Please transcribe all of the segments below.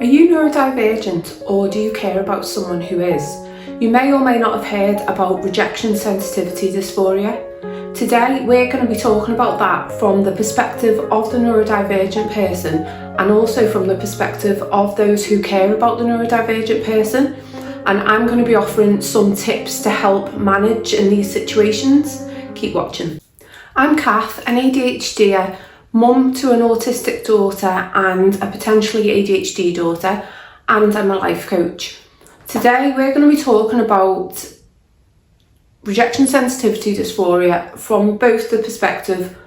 Are you neurodivergent, or do you care about someone who is? You may or may not have heard about rejection sensitivity dysphoria. Today we're going to be talking about that from the perspective of the neurodivergent person and also from the perspective of those who care about the neurodivergent person. And I'm going to be offering some tips to help manage in these situations. Keep watching. I'm Cath, an ADHDer, mum to an autistic daughter and a potentially ADHD daughter, and I'm a life coach. Today we're going to be talking about rejection sensitivity dysphoria from both the perspective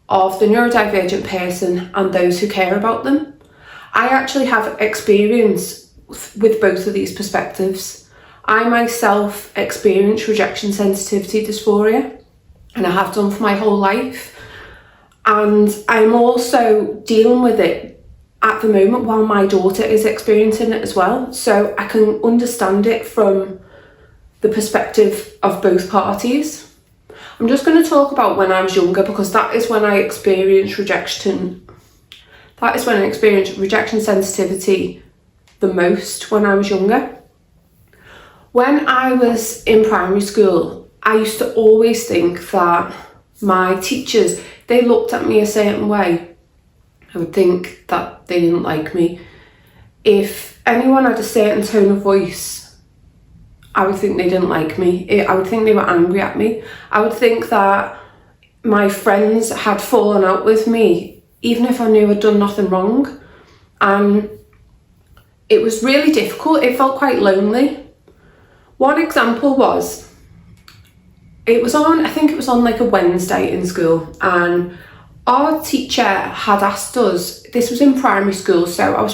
of the neurodivergent person and those who care about them. I actually have experience with both of these perspectives. I myself experience rejection sensitivity dysphoria, and I have done for my whole life. And I'm also dealing with it at the moment while my daughter is experiencing it as well. So I can understand it from the perspective of both parties. I'm just going to talk about when I was younger, because that is when I experienced rejection. That is when I experienced rejection sensitivity the most, when I was younger. When I was in primary school, I used to always think that my teachers, they looked at me a certain way. I would think that they didn't like me. If anyone had a certain tone of voice, I would think they didn't like me. I would think they were angry at me. I would think that my friends had fallen out with me, even if I knew I'd done nothing wrong. And it was really difficult. It felt quite lonely. One example was, I think it was on like a Wednesday in school, and our teacher had asked us, this was in primary school, so I was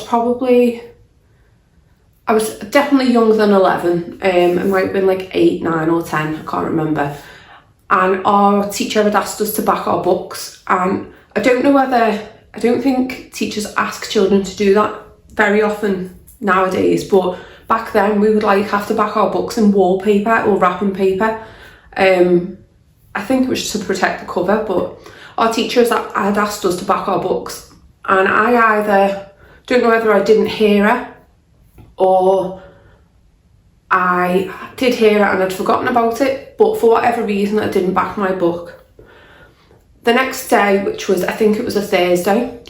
definitely younger than 11, it might have been like 8, 9 or 10, I can't remember. And our teacher had asked us to back our books, and I don't think teachers ask children to do that very often nowadays, but back then we would like have to back our books in wallpaper or wrapping paper. I think it was just to protect the cover, but our teachers had asked us to back our books, and I either don't know whether I didn't hear her or I did hear it and I'd forgotten about it, but for whatever reason I didn't back my book. The next day, which was, I think it was a Thursday,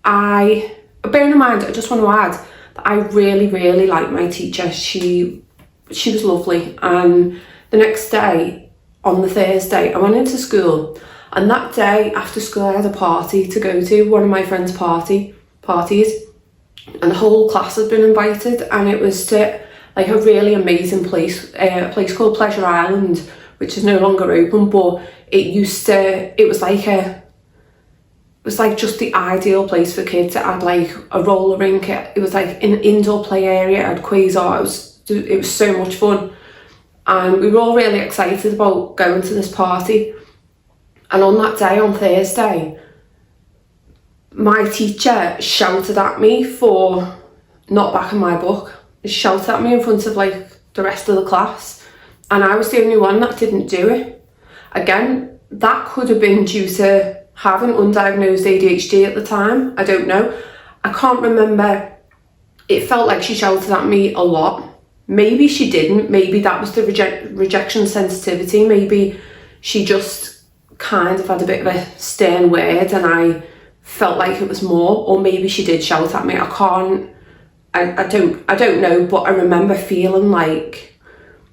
bearing in mind, I just want to add that I really, really liked my teacher. She was lovely, and the next day, on the Thursday, I went into school, and that day after school I had a party to go to, one of my friend's parties, and the whole class had been invited, and it was to like a really amazing place, a place called Pleasure Island, which is no longer open, but it was like just the ideal place for kids. It had like a roller rink, it was like an indoor play area, it had quasar, it was so much fun. And we were all really excited about going to this party. And on that day, on Thursday, my teacher shouted at me for not backing my book. She shouted at me in front of like the rest of the class, and I was the only one that didn't do it. Again, that could have been due to having undiagnosed ADHD at the time. I don't know. I can't remember. It felt like she shouted at me a lot. Maybe she didn't. Maybe that was the rejection sensitivity. Maybe she just kind of had a bit of a stern word and I felt like it was more, or maybe she did shout at me. I don't know, but I remember feeling like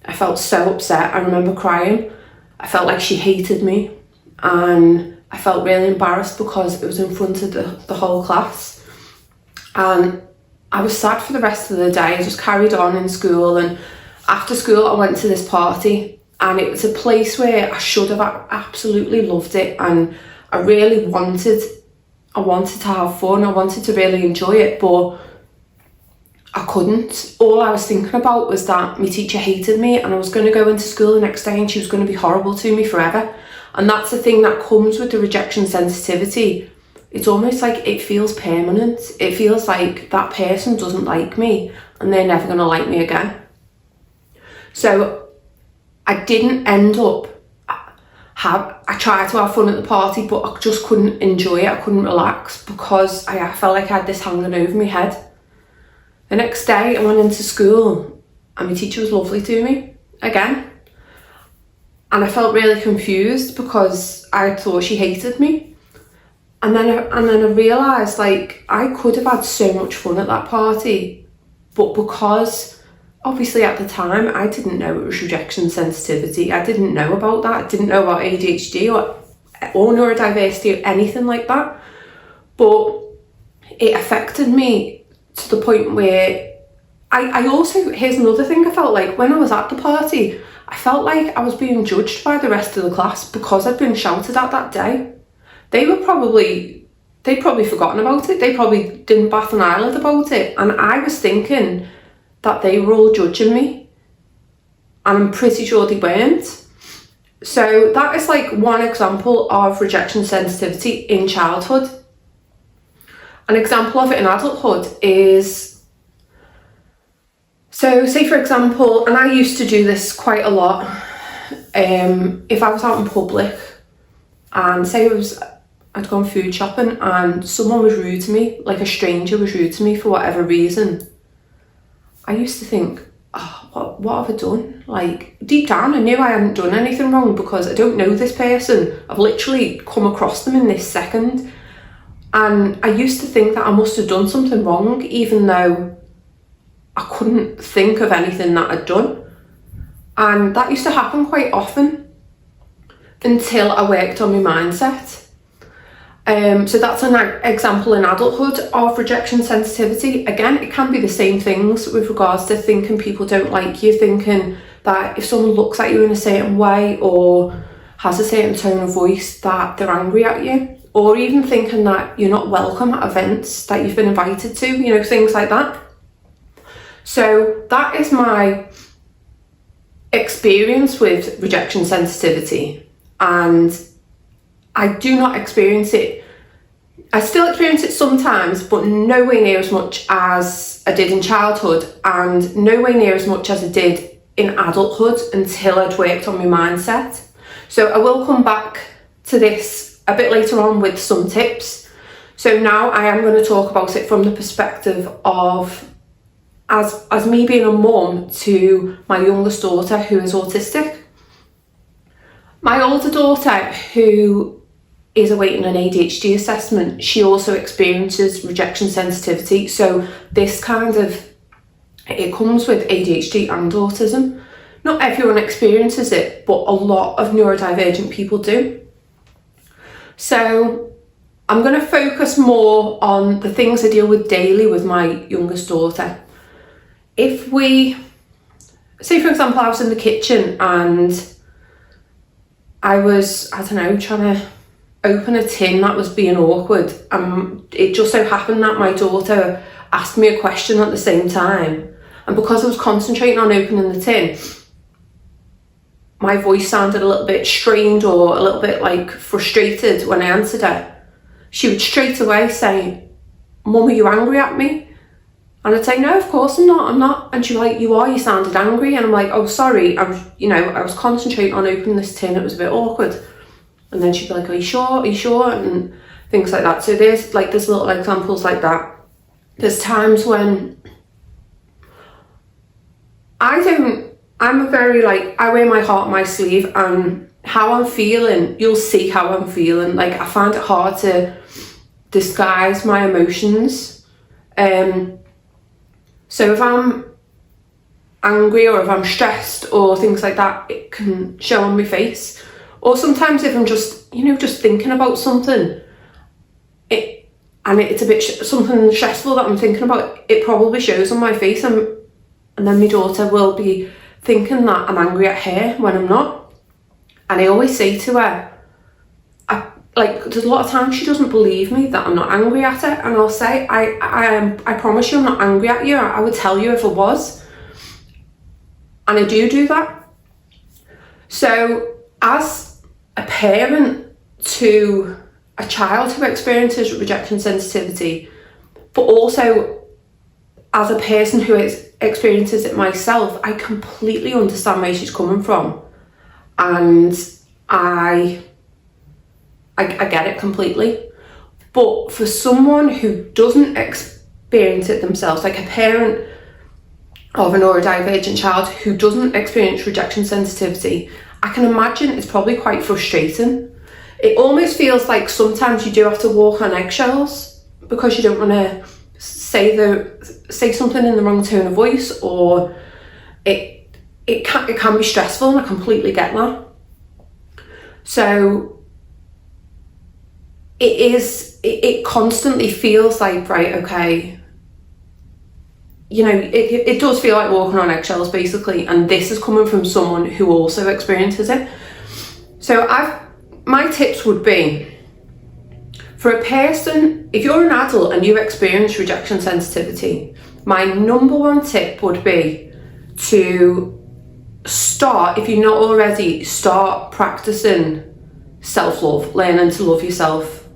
I felt so upset. I remember crying. I felt like she hated me, and I felt really embarrassed because it was in front of the whole class. And I was sad for the rest of the day. I just carried on in school, and after school I went to this party, and it was a place where I should have absolutely loved it, and I really wanted to have fun. I wanted to really enjoy it, but I couldn't. All I was thinking about was that my teacher hated me, and I was going to go into school the next day and she was going to be horrible to me forever. And that's the thing that comes with the rejection sensitivity. It's almost like it feels permanent. It feels like that person doesn't like me and they're never going to like me again. So I didn't end up I tried to have fun at the party, but I just couldn't enjoy it. I couldn't relax because I felt like I had this hanging over my head. The next day I went into school and my teacher was lovely to me again. And I felt really confused because I thought she hated me. And then I realised, like, I could have had so much fun at that party, but because obviously at the time I didn't know it was rejection sensitivity, I didn't know about that, I didn't know about ADHD or neurodiversity or anything like that, but it affected me to the point where I also, here's another thing I felt like when I was at the party, I felt like I was being judged by the rest of the class because I'd been shouted at that day. They'd probably forgotten about it. They probably didn't bat an eyelid about it. And I was thinking that they were all judging me. And I'm pretty sure they weren't. So that is like one example of rejection sensitivity in childhood. An example of it in adulthood is, so say for example, and I used to do this quite a lot, if I was out in public and say I'd gone food shopping and someone was rude to me, like a stranger was rude to me for whatever reason, I used to think, oh, what have I done? Like, deep down I knew I hadn't done anything wrong because I don't know this person. I've literally come across them in this second. And I used to think that I must have done something wrong, even though I couldn't think of anything that I'd done. And that used to happen quite often until I worked on my mindset. So that's an example in adulthood of rejection sensitivity. Again, it can be the same things with regards to thinking people don't like you, thinking that if someone looks at you in a certain way or has a certain tone of voice that they're angry at you, or even thinking that you're not welcome at events that you've been invited to, you know, things like that. So that is my experience with rejection sensitivity, and I do not experience it. I still experience it sometimes, but nowhere near as much as I did in childhood, and nowhere near as much as I did in adulthood until I'd worked on my mindset. So I will come back to this a bit later on with some tips. So now I am going to talk about it from the perspective of as me being a mum to my youngest daughter who is autistic. My older daughter, who is awaiting an ADHD assessment, she also experiences rejection sensitivity. So this it comes with ADHD and autism. Not everyone experiences it, but a lot of neurodivergent people do. So I'm going to focus more on the things I deal with daily with my youngest daughter. If we, say for example, I was in the kitchen and I was, I don't know, trying to open a tin that was being awkward. It just so happened that my daughter asked me a question at the same time. And because I was concentrating on opening the tin, my voice sounded a little bit strained or a little bit like frustrated when I answered her. She would straight away say, "Mum, are you angry at me?" And I'd say, "No, of course I'm not. And she'd be like, "You are, you sounded angry." And I'm like, "Oh, sorry, I was concentrating on opening this tin, it was a bit awkward." And then she'd be like, Are you sure? And things like that. So there's little examples like that. There's times when I'm a very I wear my heart on my sleeve, and how I'm feeling, you'll see how I'm feeling. Like, I find it hard to disguise my emotions. So if I'm angry or if I'm stressed or things like that, it can show on my face. Or sometimes if I'm just thinking about something, it's a bit something stressful that I'm thinking about, it probably shows on my face, and then my daughter will be thinking that I'm angry at her when I'm not. And I always say to her, there's a lot of times she doesn't believe me that I'm not angry at her, and I'll say, I promise you I'm not angry at you. I would tell you if I was. And I do that. So as a parent to a child who experiences rejection sensitivity, but also as a person who experiences it myself, I completely understand where she's coming from, and I get it completely. But for someone who doesn't experience it themselves. Like a parent of a neurodivergent child who doesn't experience rejection sensitivity, I can imagine it's probably quite frustrating. It almost feels like sometimes you do have to walk on eggshells because you don't want to say something in the wrong tone of voice, or it can be stressful, and I completely get that. So it constantly feels like, right, okay, you know, it does feel like walking on eggshells basically, and this is coming from someone who also experiences it. So my tips would be, for a person, if you're an adult and you experience rejection sensitivity, my number one tip would be to start, if you're not already, start practicing self-love, learning to love yourself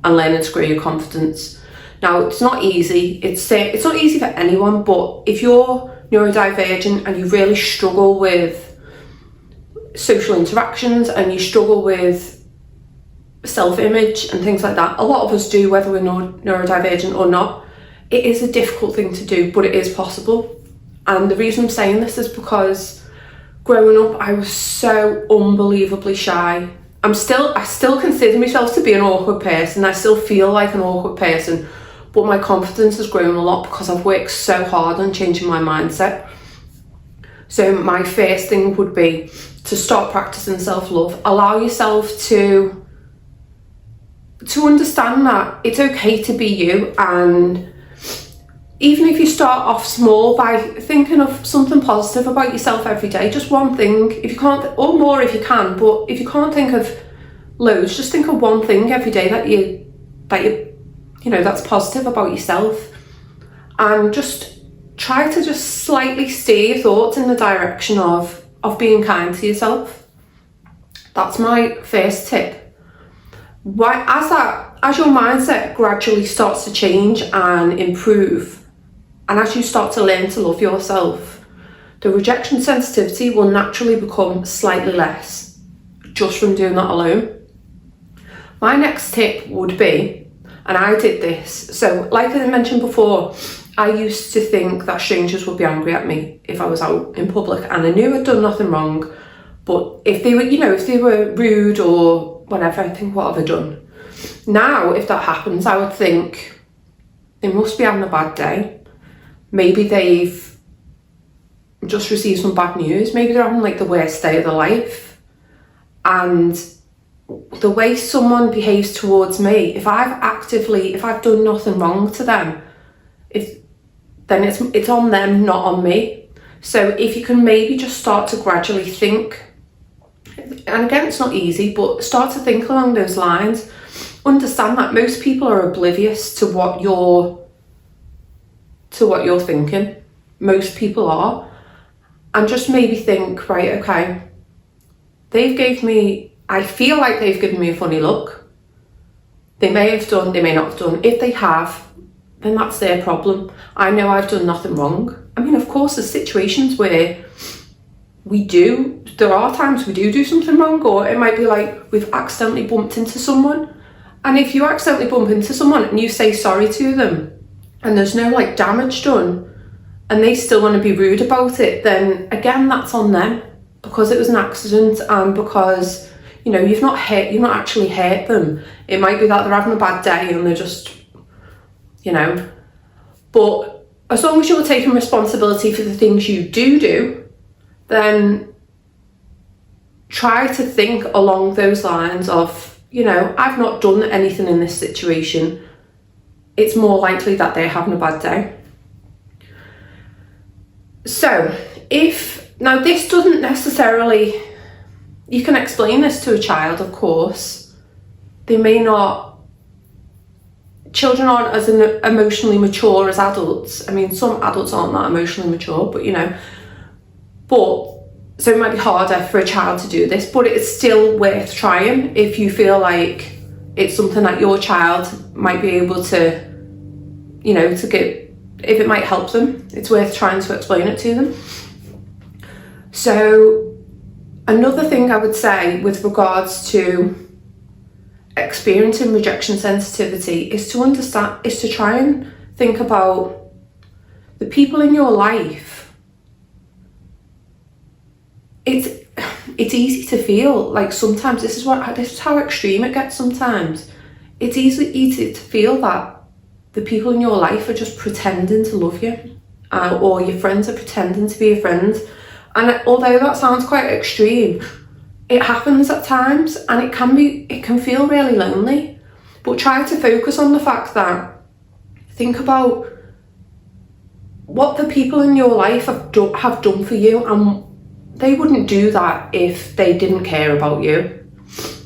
and learning to grow your confidence. Now, it's not easy. It's not easy for anyone, but if you're neurodivergent and you really struggle with social interactions and you struggle with self-image and things like that, a lot of us do, whether we're neurodivergent or not. It is a difficult thing to do, but it is possible. And the reason I'm saying this is because growing up, I was so unbelievably shy. I still consider myself to be an awkward person. I still feel like an awkward person, but my confidence has grown a lot because I've worked so hard on changing my mindset. So my first thing would be to start practicing self-love. Allow yourself to understand that it's okay to be you, and even if you start off small by thinking of something positive about yourself every day, just one thing, if you can't, or more if you can, but if you can't think of loads, just think of one thing every day that you know that's positive about yourself, and just try to just slightly steer your thoughts in the direction of being kind to yourself. That's my first tip. As your mindset gradually starts to change and improve, and as you start to learn to love yourself, the rejection sensitivity will naturally become slightly less just from doing that alone. My next tip would be, and I did this, so like I mentioned before, I used to think that strangers would be angry at me if I was out in public, and I knew I'd done nothing wrong, but if they were rude or whatever, I think, what have I done? Now, if that happens, I would think they must be having a bad day. Maybe they've just received some bad news. Maybe they're having like the worst day of their life. And the way someone behaves towards me, if I've done nothing wrong to them, then it's on them, not on me. So if you can maybe just start to gradually think, and again, it's not easy, but start to think along those lines. Understand that most people are oblivious to what you're thinking. Most people are. And just maybe think, right, okay, I feel like they've given me a funny look. They may have done, they may not have done. If they have, then that's their problem. I know I've done nothing wrong. I mean, of course, there's situations where there are times we do something wrong, or it might be like we've accidentally bumped into someone. And if you accidentally bump into someone and you say sorry to them and there's no like damage done and they still want to be rude about it, then again, that's on them, because it was an accident and because, you know, you've not actually hurt them. It might be that they're having a bad day and they're just, you know, but as long as you're taking responsibility for the things you do, then try to think along those lines of, you know, I've not done anything in this situation. It's more likely that they're having a bad day. So now this doesn't necessarily, you can explain this to a child, of course. Children aren't as emotionally mature as adults. I mean, some adults aren't that emotionally mature, but you know, so it might be harder for a child to do this, but it's still worth trying if you feel like it's something that your child might be able to, you know, if it might help them, it's worth trying to explain it to them. So another thing I would say with regards to experiencing rejection sensitivity is to try and think about the people in your life, it's easy to feel like sometimes this is how extreme it gets sometimes. It's easy to feel that the people in your life are just pretending to love you, or your friends are pretending to be your friends. And although that sounds quite extreme, it happens at times, and it can feel really lonely. But try to focus on the fact that, think about what the people in your life have done for you, and they wouldn't do that if they didn't care about you.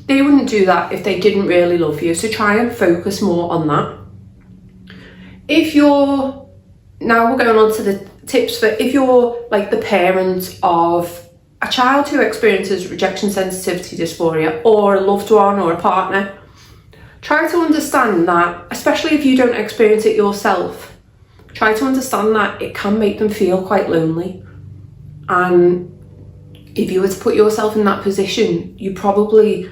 They wouldn't do that if they didn't really love you. So try and focus more on that. Now we're going on to the tips for if you're like the parent of a child who experiences rejection sensitivity dysphoria, or a loved one or a partner. Try to understand that, especially if you don't experience it yourself, try to understand that it can make them feel quite lonely. And if you were to put yourself in that position, you probably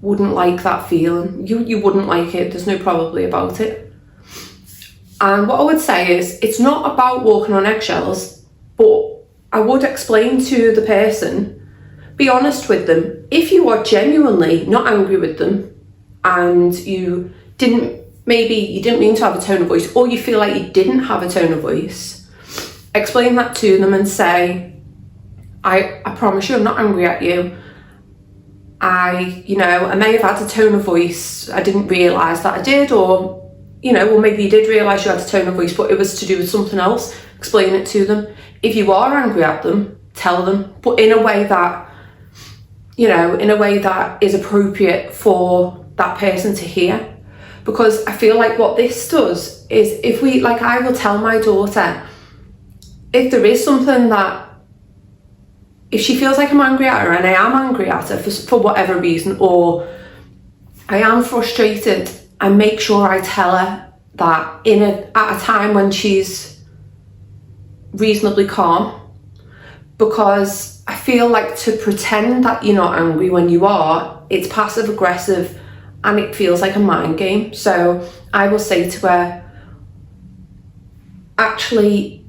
wouldn't like that feeling. You wouldn't like it, there's no probably about it. And what I would say is, it's not about walking on eggshells, but I would explain to the person, be honest with them. If you are genuinely not angry with them, and you didn't mean to have a tone of voice, or you feel like you didn't have a tone of voice, explain that to them and say, I promise you I'm not angry at you. I may have had a tone of voice, I didn't realise that I did, or maybe you did realise you had a tone of voice, but it was to do with something else. Explain it to them. If you are angry at them, tell them, but in a way that, is appropriate for that person to hear. Because I feel like what this does is, I will tell my daughter, if there is something that, if she feels like I'm angry at her, and I am angry at her for whatever reason, or I am frustrated, I make sure I tell her that at a time when she's reasonably calm. Because I feel like to pretend that you're not angry when you are, it's passive aggressive, and it feels like a mind game. So I will say to her, actually,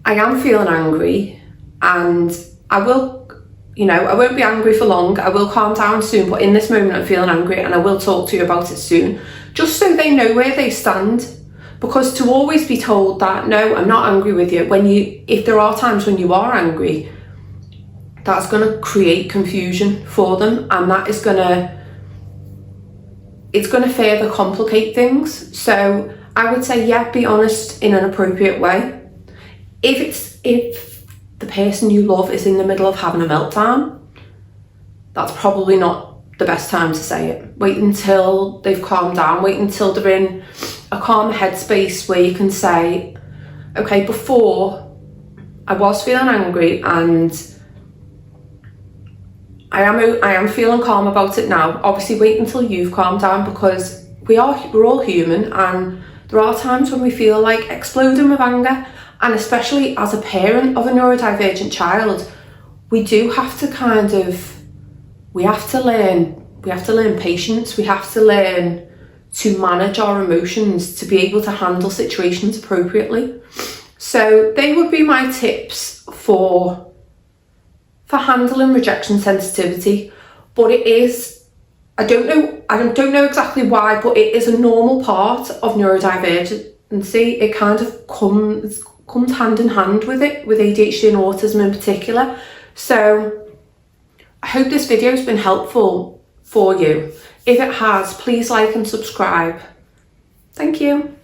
I am feeling angry, and I won't be angry for long. I will calm down soon, but in this moment I'm feeling angry, and I will talk to you about it soon, just so they know where they stand. Because to always be told that, no, I'm not angry with you, if there are times when you are angry, that's going to create confusion for them, and it's going to further complicate things. So I would say, yeah, be honest in an appropriate way. If the person you love is in the middle of having a meltdown, that's probably not the best time to say it. Wait until they've calmed down, wait until they're in a calm headspace where you can say, okay, before I was feeling angry, and I am feeling calm about it now. Obviously wait until you've calmed down, because we're all human, and there are times when we feel like exploding with anger. And especially as a parent of a neurodivergent child, we do have to we have to learn patience. We have to learn to manage our emotions to be able to handle situations appropriately. So they would be my tips for handling rejection sensitivity. But it is, I don't know exactly why, but it is a normal part of neurodivergency. It kind of comes hand in hand with ADHD and autism in particular. So I hope this video has been helpful for you. If it has, please like and subscribe. Thank you.